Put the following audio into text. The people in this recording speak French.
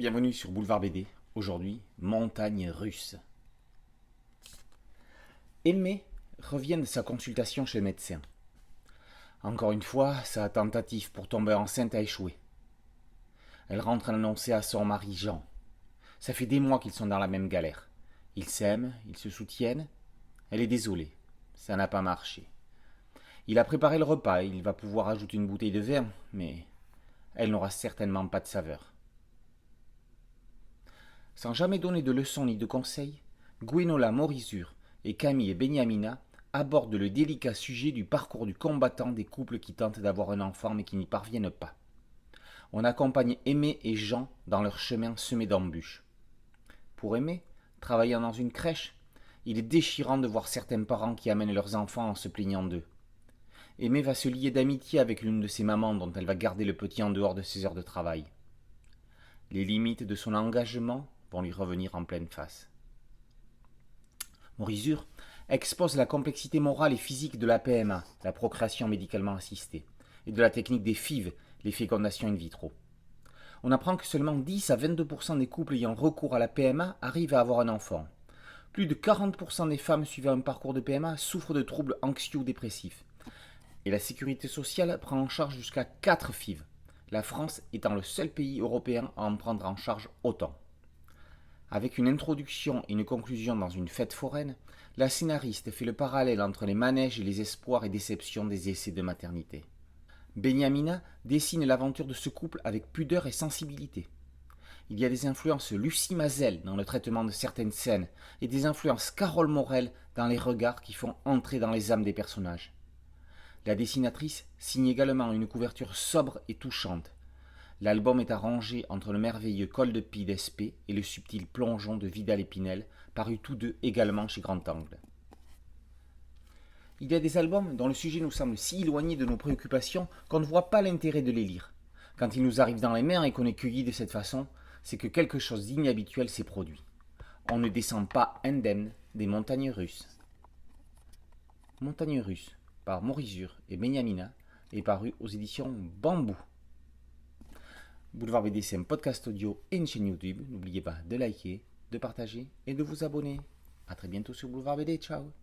bienvenue sur Boulevard BD. Aujourd'hui, montagne russe. Aimée revient de sa consultation chez le médecin. Encore une fois, sa tentative pour tomber enceinte a échoué. Elle rentre annoncer à son mari Jean. Ça fait des mois qu'ils sont dans la même galère. Ils s'aiment, ils se soutiennent. Elle est désolée, ça n'a pas marché. Il a préparé le repas, il va pouvoir ajouter une bouteille de vin, mais elle n'aura certainement pas de saveur. Sans jamais donner de leçons ni de conseils, Gwenola Morizur et Camille Beniamina abordent le délicat sujet du parcours du combattant des couples qui tentent d'avoir un enfant mais qui n'y parviennent pas. On accompagne Aimé et Jean dans leur chemin semé d'embûches. Pour Aimé, travaillant dans une crèche, il est déchirant de voir certains parents qui amènent leurs enfants en se plaignant d'eux. Aimé va se lier d'amitié avec l'une de ses mamans dont elle va garder le petit en dehors de ses heures de travail. Les limites de son engagement vont lui revenir en pleine face. Morizur expose la complexité morale et physique de la PMA, la procréation médicalement assistée, et de la technique des FIV, les fécondations in vitro. On apprend que seulement 10 à 22% des couples ayant recours à la PMA arrivent à avoir un enfant. Plus de 40% des femmes suivant un parcours de PMA souffrent de troubles anxieux ou dépressifs. Et la sécurité sociale prend en charge jusqu'à 4 FIV, la France étant le seul pays européen à en prendre en charge autant. Avec une introduction et une conclusion dans une fête foraine, la scénariste fait le parallèle entre les manèges et les espoirs et déceptions des essais de maternité. Beniamina dessine l'aventure de ce couple avec pudeur et sensibilité. Il y a des influences Lucie Mazel dans le traitement de certaines scènes et des influences Carole Morel dans les regards qui font entrer dans les âmes des personnages. La dessinatrice signe également une couverture sobre et touchante. L'album est arrangé entre le merveilleux Col de Pie d'Espée et le subtil Plongeon de Vidal Épinel, parus tous deux également chez Grand Angle. Il y a des albums dont le sujet nous semble si éloigné de nos préoccupations qu'on ne voit pas l'intérêt de les lire. Quand ils nous arrivent dans les mains et qu'on est cueilli de cette façon, c'est que quelque chose d'inhabituel s'est produit. On ne descend pas indemne des montagnes russes. Montagnes russes, par Morizur et Beniamina, est paru aux éditions Bambou. Boulevard BD, c'est un podcast audio et une chaîne YouTube. N'oubliez pas de liker, de partager et de vous abonner. A très bientôt sur Boulevard BD. Ciao.